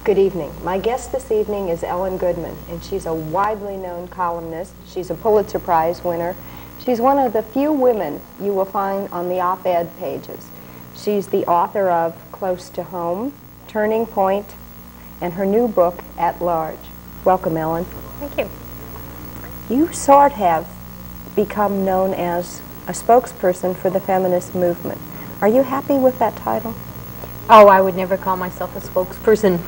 Good evening. My guest this evening is Ellen Goodman, and she's a widely known columnist. She's a Pulitzer Prize winner. She's one of the few women you will find on the op-ed pages. She's the author of Close to Home, Turning Point, and her new book, At Large. Welcome, Ellen. Thank you. You sort of have become known as a spokesperson for the feminist movement. Are you happy with that title? Oh, I would never call myself a spokesperson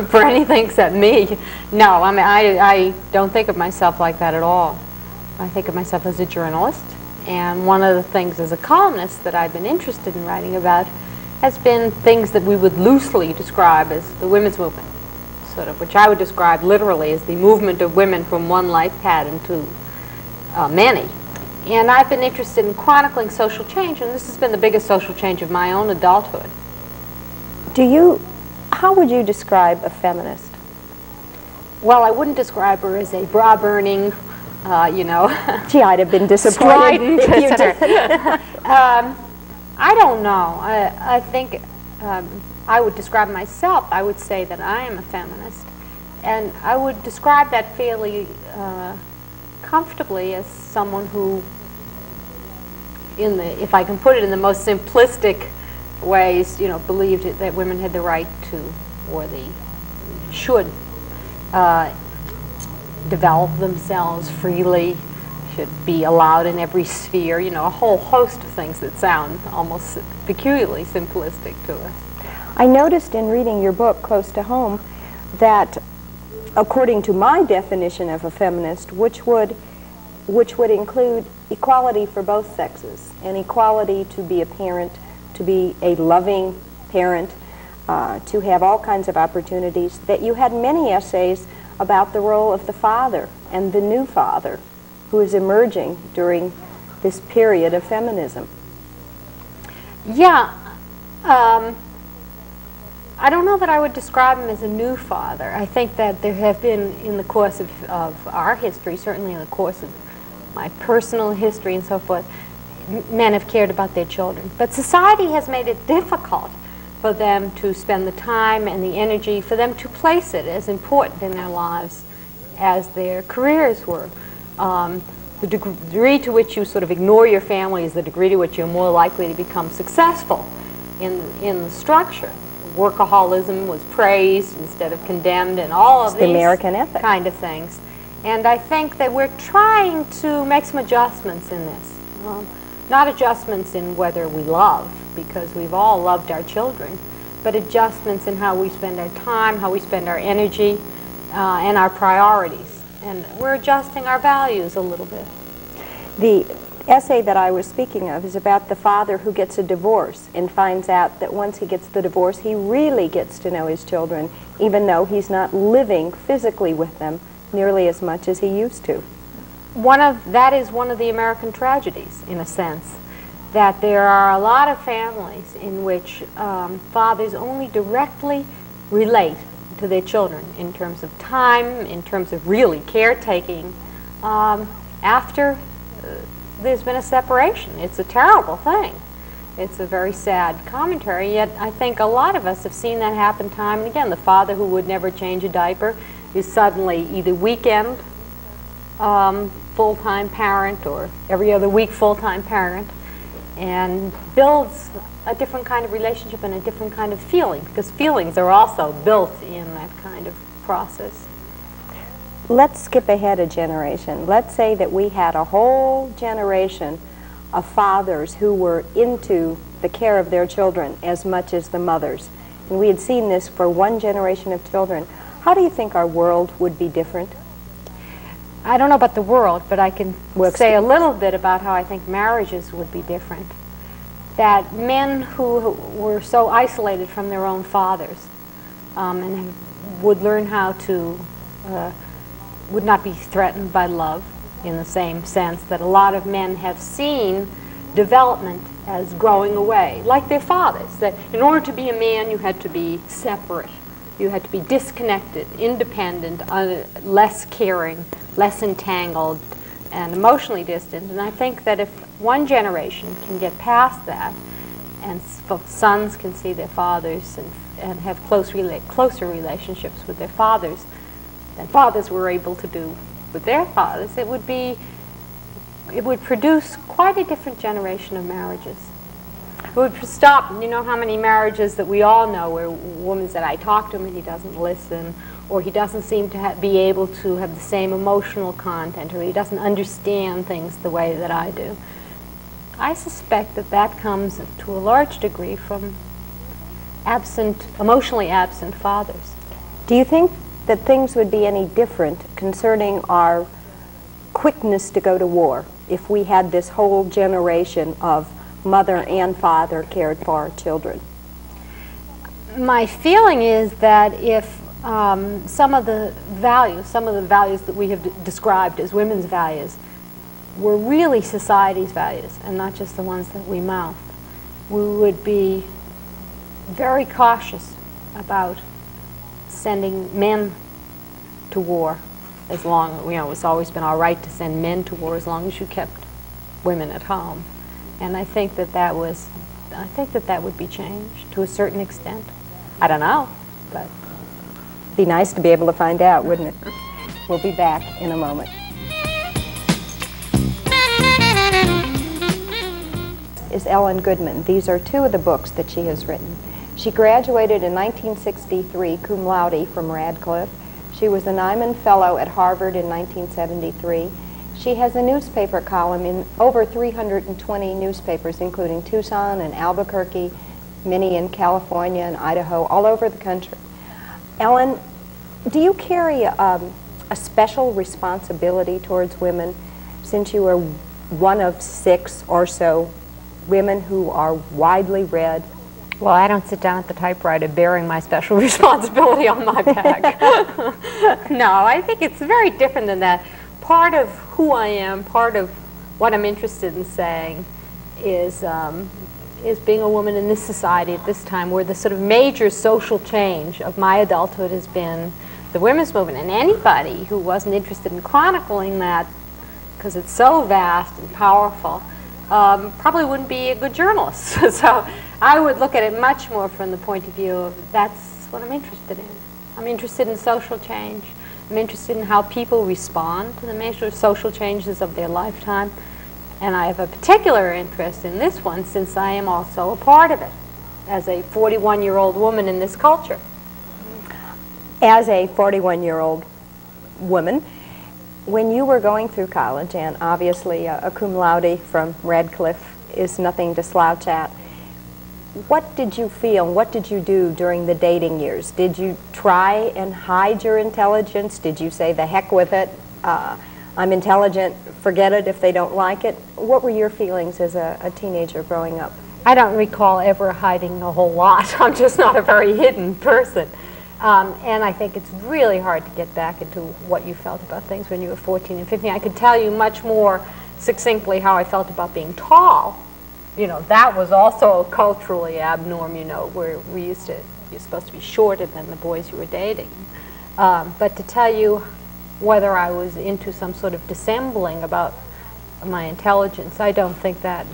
for anything except me. No, I mean, I don't think of myself like that at all. I think of myself as a journalist, and one of the things as a columnist that I've been interested in writing about has been things that we would loosely describe as the women's movement, sort of, which I would describe literally as the movement of women from one life pattern to many. And I've been interested in chronicling social change, and this has been the biggest social change of my own adulthood. How would you describe a feminist? Well, I wouldn't describe her as a bra-burning, you know, Gee, I'd have been disappointed if you did. I don't know. I think I would describe myself, I would say that I am a feminist. And I would describe that fairly comfortably as someone who, if I can put it in the most simplistic ways, you know, believed that women had the right to, or they should, develop themselves freely, should be allowed in every sphere, you know, a whole host of things that sound almost peculiarly simplistic to us. I noticed in reading your book, Close to Home, that according to my definition of a feminist, which would include equality for both sexes, and equality to be a parent, to be a loving parent, to have all kinds of opportunities, that you had many essays about the role of the father and the new father who is emerging during this period of feminism. Yeah, I don't know that I would describe him as a new father. I think that there have been, in the course of our history, certainly in the course of my personal history and so forth, men have cared about their children. But society has made it difficult for them to spend the time and the energy, for them to place it as important in their lives as their careers were. The degree to which you sort of ignore your family is the degree to which you're more likely to become successful in the structure. Workaholism was praised instead of condemned, and all of these American ethic kind of things. And I think that we're trying to make some adjustments in this. Not adjustments in whether we love, because we've all loved our children, but adjustments in how we spend our time, how we spend our energy, and our priorities. And we're adjusting our values a little bit. The essay that I was speaking of is about the father who gets a divorce and finds out that once he gets the divorce, he really gets to know his children, even though he's not living physically with them nearly as much as he used to. That is one of the American tragedies, in a sense, that there are a lot of families in which fathers only directly relate to their children in terms of time, in terms of really caretaking, after there's been a separation. It's a terrible thing. It's a very sad commentary, yet I think a lot of us have seen that happen time and again. The father who would never change a diaper is suddenly either weekend full-time parent or every other week full-time parent, and builds a different kind of relationship and a different kind of feeling, because feelings are also built in that kind of process. Let's skip ahead a generation. Let's say that we had a whole generation of fathers who were into the care of their children as much as the mothers, and we had seen this for one generation of children. How do you think our world would be different? I don't know about the world, but I can say a little bit about how I think marriages would be different. That men who were so isolated from their own fathers and would learn how to, would not be threatened by love in the same sense that a lot of men have seen development as growing away, like their fathers, that in order to be a man you had to be separate. You had to be disconnected, independent, less caring, less entangled, and emotionally distant. And I think that if one generation can get past that and sons can see their fathers and have closer relationships with their fathers than fathers were able to do with their fathers, it would produce quite a different generation of marriages. It would stop, you know how many marriages that we all know where women said, I talk to him and he doesn't listen, or he doesn't seem to be able to have the same emotional content, or he doesn't understand things the way that I do. I suspect that that comes to a large degree from emotionally absent fathers. Do you think that things would be any different concerning our quickness to go to war if we had this whole generation of mother and father cared for our children? My feeling is that if some of the values that we have described as women's values were really society's values and not just the ones that we mouth, we would be very cautious about sending men to war as long, you know, it's always been all right to send men to war as long as you kept women at home. And I think that would be changed to a certain extent. I don't know, but it'd be nice to be able to find out, wouldn't it? We'll be back in a moment. Is Ellen Goodman. These are two of the books that she has written. She graduated in 1963 cum laude from Radcliffe. She was a Nyman Fellow at Harvard in 1973. She has a newspaper column in over 320 newspapers, including Tucson and Albuquerque, many in California and Idaho, all over the country. Ellen, do you carry a special responsibility towards women, since you are one of 6 or so women who are widely read? Well, I don't sit down at the typewriter bearing my special responsibility on my back. No, I think it's very different than that. Part of who I am, part of what I'm interested in saying is being a woman in this society at this time, where the sort of major social change of my adulthood has been the women's movement. And anybody who wasn't interested in chronicling that, because it's so vast and powerful, probably wouldn't be a good journalist. So I would look at it much more from the point of view of that's what I'm interested in. I'm interested in social change. I'm interested in how people respond to the major social changes of their lifetime. And I have a particular interest in this one since I am also a part of it as a 41-year-old woman in this culture. As a 41-year-old woman, when you were going through college, and obviously a cum laude from Radcliffe is nothing to slouch at, what did you feel? What did you do during the dating years? Did you try and hide your intelligence? Did you say, the heck with it, I'm intelligent, forget it if they don't like it? What were your feelings as a teenager growing up? I don't recall ever hiding a whole lot. I'm just not a very hidden person. And I think it's really hard to get back into what you felt about things when you were 14 and 15. I could tell you much more succinctly how I felt about being tall. You know, that was also culturally abnormal, you know, where you're supposed to be shorter than the boys you were dating. But to tell you whether I was into some sort of dissembling about my intelligence, I don't think that.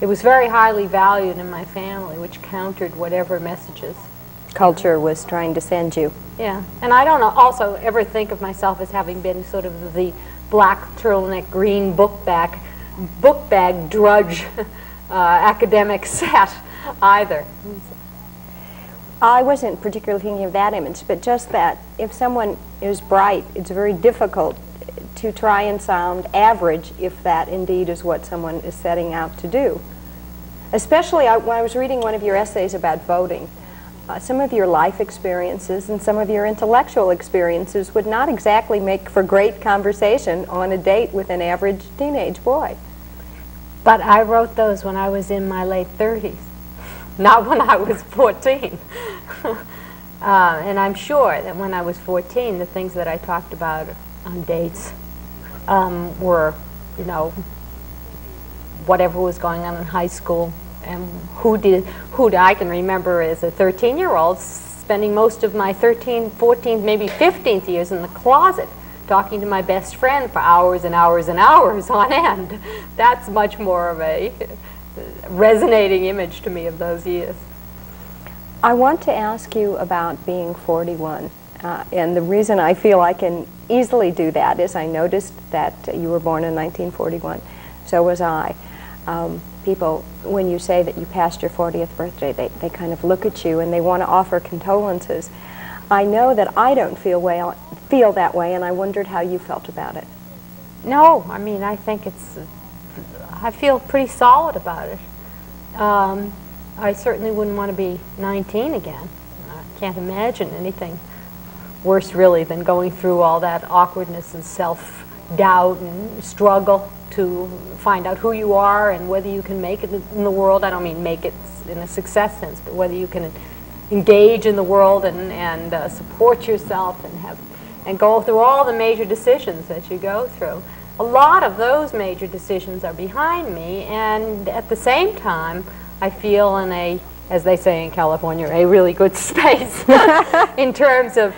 It was very highly valued in my family, which countered whatever messages culture was trying to send you. Yeah, and I don't also ever think of myself as having been sort of the black turtleneck, green book bag drudge academic set either. I wasn't particularly thinking of that image, but just that if someone is bright, it's very difficult to try and sound average if that indeed is what someone is setting out to do. Especially when I was reading one of your essays about voting, some of your life experiences and some of your intellectual experiences would not exactly make for great conversation on a date with an average teenage boy. But I wrote those when I was in my late 30s, not when I was 14. And I'm sure that when I was 14, the things that I talked about on dates were, you know, whatever was going on in high school, and who I can remember as a 13-year-old spending most of my 13th, 14th, maybe 15th years in the closet talking to my best friend for hours and hours and hours on end. That's much more of a resonating image to me of those years. I want to ask you about being 41. And the reason I feel I can easily do that is I noticed that you were born in 1941. So was I. People, when you say that you passed your 40th birthday, they kind of look at you and they want to offer condolences. I know that I don't feel that way, and I wondered how you felt about it. No, I mean, I think I feel pretty solid about it. I certainly wouldn't want to be 19 again. I can't imagine anything worse, really, than going through all that awkwardness and self-doubt and struggle to find out who you are and whether you can make it in the world. I don't mean make it in a success sense, but whether you can engage in the world and support yourself and go through all the major decisions that you go through. A lot of those major decisions are behind me, and at the same time, I feel in a, as they say in California, a really good space in terms of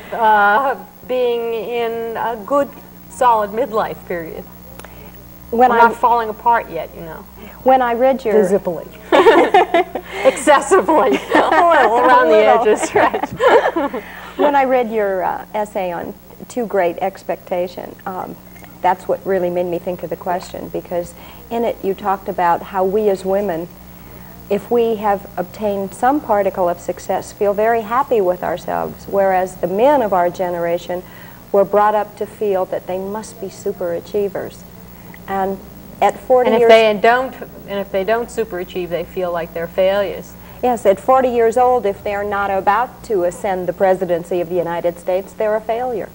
being in a good, solid midlife period. I'm not falling apart yet, you know. When I read your... Visibly. Excessively. A little around the edges, right. When I read your essay on Too Great Expectation, that's what really made me think of the question, because in it you talked about how we as women, if we have obtained some particle of success, feel very happy with ourselves, whereas the men of our generation were brought up to feel that they must be super achievers. And at 40 years... if they don't superachieve, they feel like they're failures. Yes, at 40 years old, if they're not about to ascend the presidency of the United States, they're a failure.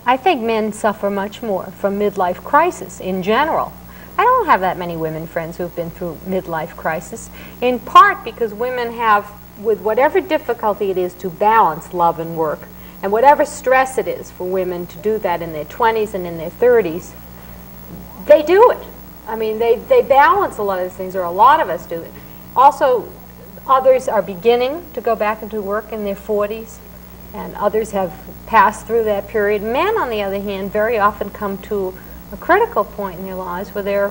I think men suffer much more from midlife crisis in general. I don't have that many women friends who've been through midlife crisis, in part because women have, with whatever difficulty it is to balance love and work, and whatever stress it is for women to do that in their 20s and in their 30s, they do it. I mean, they balance a lot of these things, or a lot of us do it. Also, others are beginning to go back into work in their 40s, and others have passed through that period. Men, on the other hand, very often come to a critical point in their lives where they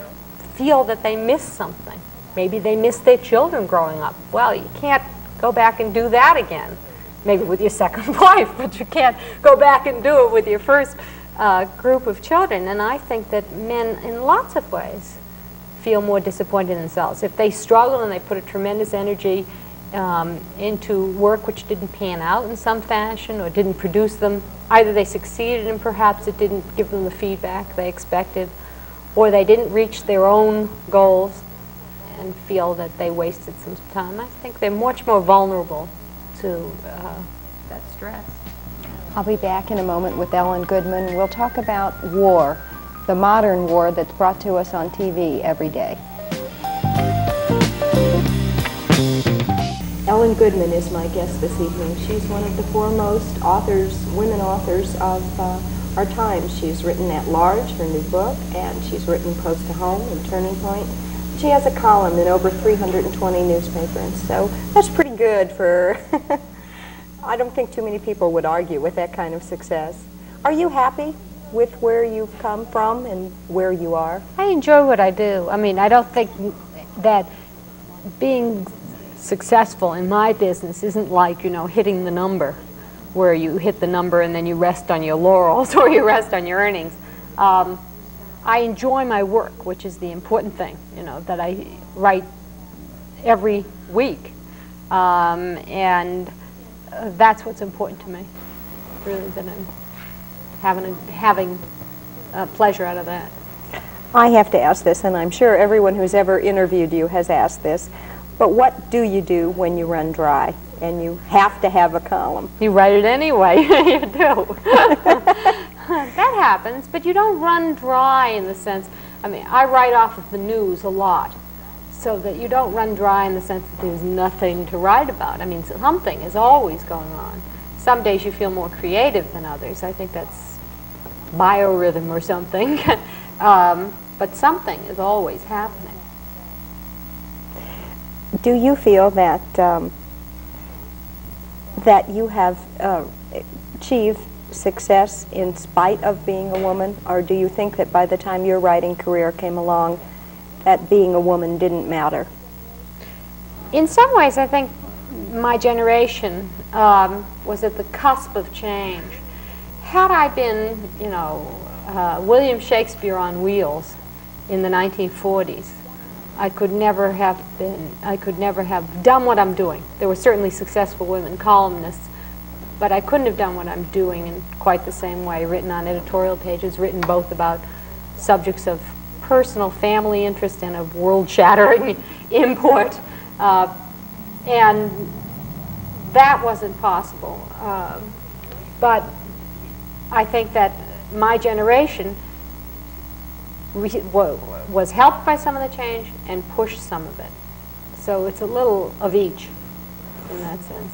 feel that they miss something. Maybe they miss their children growing up. Well, you can't go back and do that again. Maybe with your second wife, but you can't go back and do it with your first group of children. And I think that men, in lots of ways, feel more disappointed in themselves. If they struggle and they put a tremendous energy into work which didn't pan out in some fashion or didn't produce them, either they succeeded and perhaps it didn't give them the feedback they expected, or they didn't reach their own goals and feel that they wasted some time. I think they're much more vulnerable to that stress. I'll be back in a moment with Ellen Goodman. We'll talk about war, the modern war that's brought to us on TV every day. Ellen Goodman is my guest this evening. She's one of the foremost authors, women authors of our time. She's written At Large, her new book, and she's written Close to Home and Turning Point. She has a column in over 320 newspapers, so that's pretty good for... I don't think too many people would argue with that kind of success. Are you happy with where you've come from and where you are? I enjoy what I do. I mean, I don't think that being successful in my business isn't like, you know, hitting the number, where you hit the number and then you rest on your laurels or you rest on your earnings. I enjoy my work, which is the important thing, you know, that I write every week. And that's what's important to me, really, that I'm having pleasure out of that. I have to ask this, and I'm sure everyone who's ever interviewed you has asked this, but what do you do when you run dry and you have to have a column? You write it anyway. You do. That happens, but you don't run dry in the sense, I mean, I write off of the news a lot, so that you don't run dry in the sense that there's nothing to write about. I mean, something is always going on. Some days you feel more creative than others. I think that's biorhythm or something. But something is always happening. Do you feel that that you have achieved success in spite of being a woman, or do you think that by the time your writing career came along, that being a woman didn't matter? In some ways, I think my generation was at the cusp of change. Had I been, you know, William Shakespeare on wheels in the 1940s, I could never have done what I'm doing. There were certainly successful women columnists, but I couldn't have done what I'm doing in quite the same way, written on editorial pages, written both about subjects of personal family interest and of world-shattering import. And that wasn't possible. But I think that my generation was helped by some of the change and pushed some of it. So it's a little of each in that sense.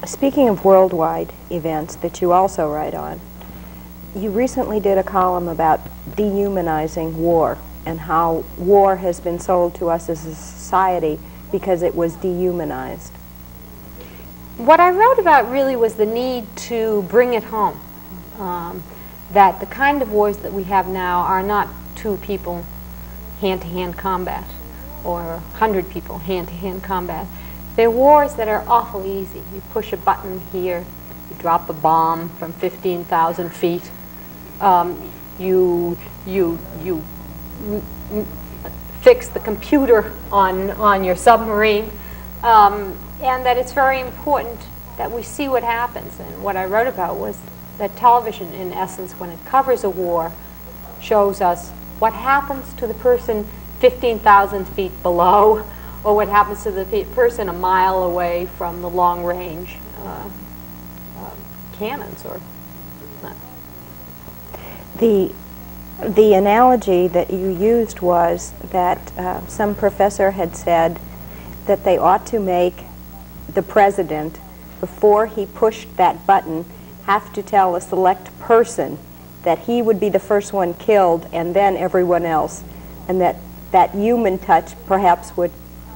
Speaking of worldwide events that you also write on, you recently did a column about dehumanizing war and how war has been sold to us as a society because it was dehumanized. What I wrote about really was the need to bring it home, that the kind of wars that we have now are not two people hand-to-hand combat or 100 people hand-to-hand combat. They're wars that are awfully easy. You push a button here, you drop a bomb from 15,000 feet, you fix the computer on your submarine, and that it's very important that we see what happens. And what I wrote about was that television, in essence, when it covers a war, shows us what happens to the person 15,000 feet below, or what happens to the person a mile away from the long-range cannons. Or the analogy that you used was that some professor had said that they ought to make the president, before he pushed that button, have to tell a select person that he would be the first one killed and then everyone else, and that human touch perhaps would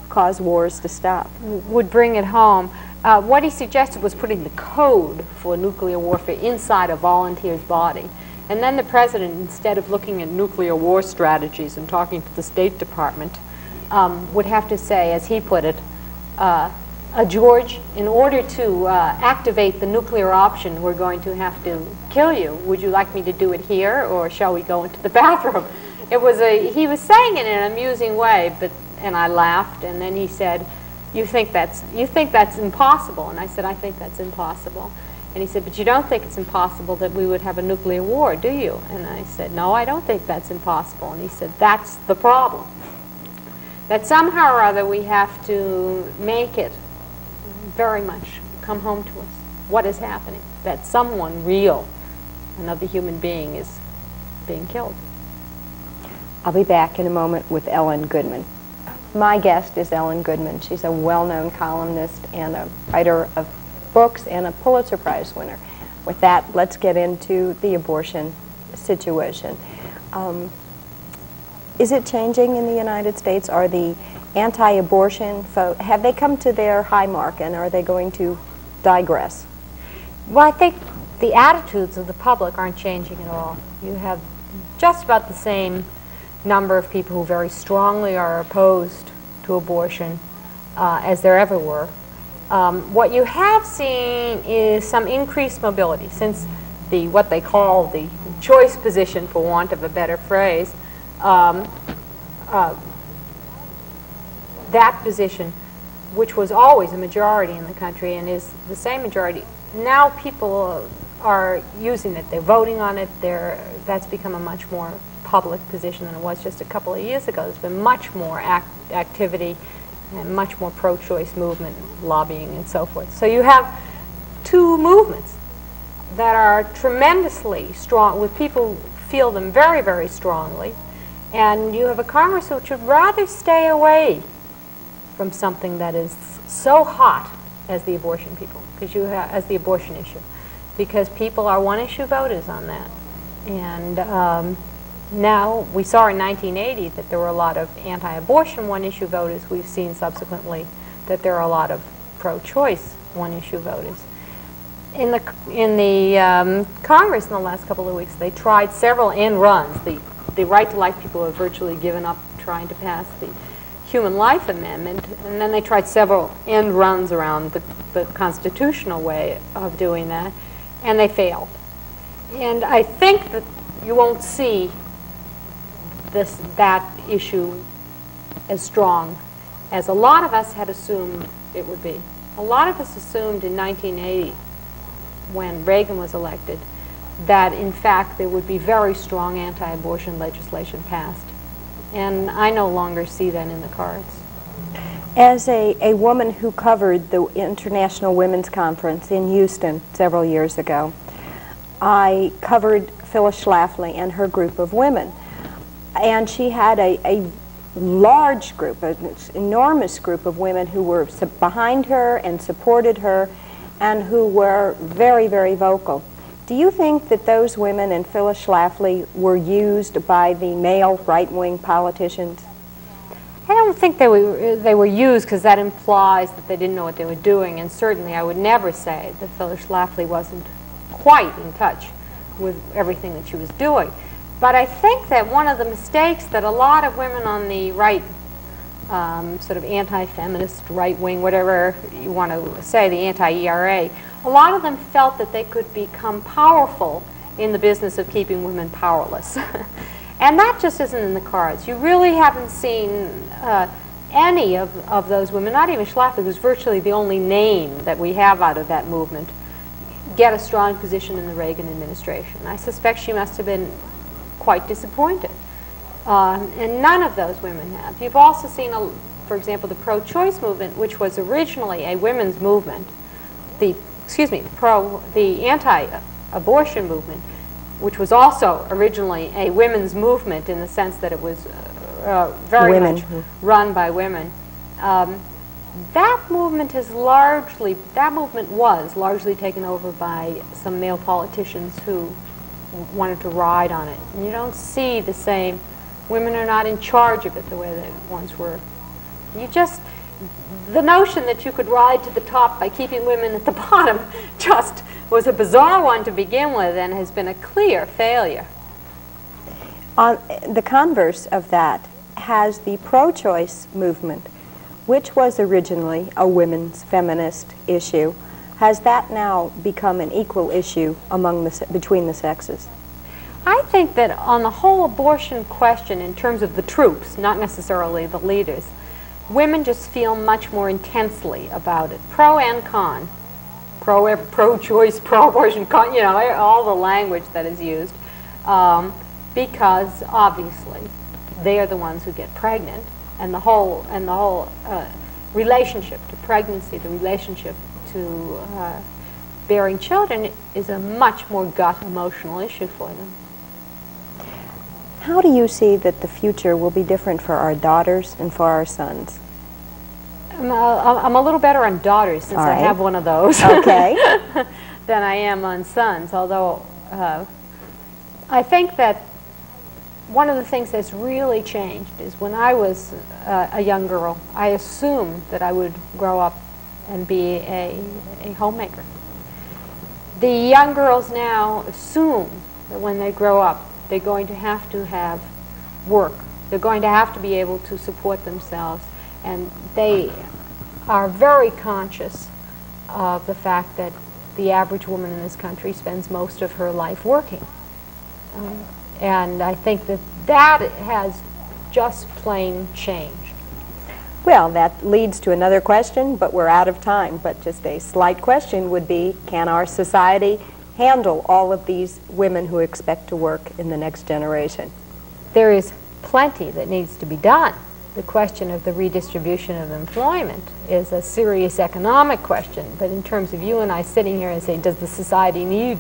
cause wars to stop. Would bring it home. What he suggested was putting the code for nuclear warfare inside a volunteer's body. And then the president, instead of looking at nuclear war strategies and talking to the State Department, would have to say, as he put it, George, in order to activate the nuclear option, we're going to have to kill you. Would you like me to do it here, or shall we go into the bathroom? It was he was saying it in an amusing way, and I laughed, and then he said, you think that's impossible? And I said, I think that's impossible. And he said, but you don't think it's impossible that we would have a nuclear war, do you? And I said, no, I don't think that's impossible. And he said, that's the problem. That somehow or other we have to make it very much come home to us. What is happening? That someone real, another human being, is being killed. I'll be back in a moment with Ellen Goodman. My guest is Ellen Goodman. She's a well-known columnist and a writer of books and a Pulitzer Prize winner. With that, let's get into the abortion situation. Is it changing in the United States? Are the anti-abortion folk, have they come to their high mark, and are they going to digress? Well, I think the attitudes of the public aren't changing at all. You have just about the same number of people who very strongly are opposed to abortion as there ever were. What you have seen is some increased mobility since what they call the choice position, for want of a better phrase. That position, which was always a majority in the country and is the same majority, now people are using it. They're voting on it. That's become a much more public position than it was just a couple of years ago. There's been much more activity and much more pro-choice movement, lobbying, and so forth. So you have two movements that are tremendously strong, with people who feel them very, very strongly, and you have a Congress which would rather stay away from something that is so hot as the abortion as the abortion issue, because people are one-issue voters on that. And now, we saw in 1980 that there were a lot of anti-abortion one-issue voters. We've seen subsequently that there are a lot of pro-choice one-issue voters. In the Congress in the last couple of weeks, they tried several end runs. The right to life people have virtually given up trying to pass the Human Life Amendment, and then they tried several end runs around the constitutional way of doing that, and they failed. And I think that you won't see that issue as strong as a lot of us had assumed it would be. A lot of us assumed in 1980, when Reagan was elected, that in fact there would be very strong anti-abortion legislation passed. And I no longer see that in the cards. As a woman who covered the International Women's Conference in Houston several years ago, I covered Phyllis Schlafly and her group of women. And she had a large group, an enormous group of women who were behind her and supported her and who were very, very vocal. Do you think that those women and Phyllis Schlafly were used by the male right-wing politicians? I don't think they were used, because that implies that they didn't know what they were doing, and certainly I would never say that Phyllis Schlafly wasn't quite in touch with everything that she was doing. But I think that one of the mistakes that a lot of women on the right, sort of anti-feminist, right-wing, whatever you want to say, the anti-ERA, a lot of them felt that they could become powerful in the business of keeping women powerless. And that just isn't in the cards. You really haven't seen any of those women, not even Schlafly, who's virtually the only name that we have out of that movement, get a strong position in the Reagan administration. I suspect she must have been quite disappointed. And none of those women have. You've also seen, for example, the pro-choice movement, which was originally a women's movement, the anti-abortion movement, which was also originally a women's movement in the sense that it was very much run by women. That movement was largely taken over by some male politicians who wanted to ride on it. And you don't see the same, women are not in charge of it the way they once were. The notion that you could ride to the top by keeping women at the bottom just was a bizarre one to begin with and has been a clear failure. On the converse of that has the pro-choice movement, which was originally a women's feminist issue. Has that now become an equal issue between the sexes? I think that on the whole abortion question, in terms of the troops, not necessarily the leaders, women just feel much more intensely about it, pro and con, pro-choice, pro-abortion, con, you know, all the language that is used, because obviously they are the ones who get pregnant, and the whole relationship to pregnancy, the relationship to bearing children is a much more gut emotional issue for them. How do you see that the future will be different for our daughters and for our sons? I'm a little better on daughters, since I have one of those, okay, than I am on sons, although I think that one of the things that's really changed is when I was a young girl, I assumed that I would grow up and be a homemaker. The young girls now assume that when they grow up, they're going to have work. They're going to have to be able to support themselves, and they are very conscious of the fact that the average woman in this country spends most of her life working. And I think that has just plain changed. Well, that leads to another question, but we're out of time. But just a slight question would be, can our society handle all of these women who expect to work in the next generation? There is plenty that needs to be done. The question of the redistribution of employment is a serious economic question, but in terms of you and I sitting here and saying, does the society need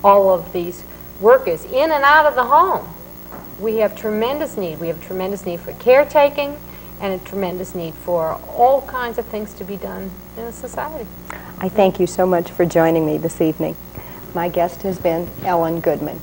all of these workers in and out of the home? We have tremendous need. We have tremendous need for caretaking and a tremendous need for all kinds of things to be done in a society. I thank you so much for joining me this evening. My guest has been Ellen Goodman.